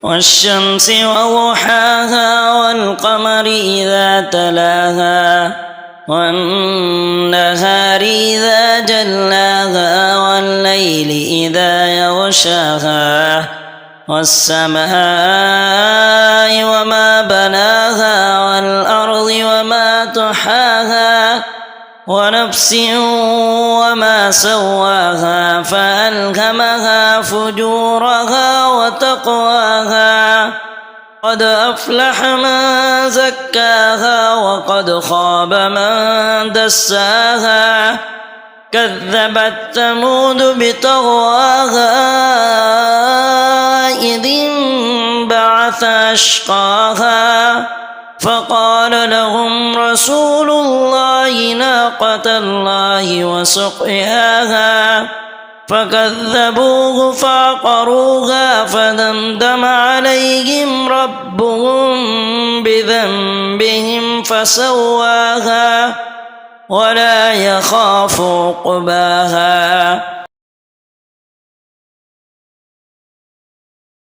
والشمس وضحاها والقمر إذا تلاها والنهار إذا جلاها والليل إذا يغشاها والسماء وما بناها والأرض وما طحاها ونفس وما سواها فألهمها فجورها وتقواها قد أفلح من زكاها وقد خاب من دساها كذبت ثمود بطغواها إذ انبعث أشقاها فقال لهم رسول الله ناقة الله وسقياها فكذبوه فعقروها فدمدم عليهم ربهم بذنبهم فسواها ولا يخاف عقباها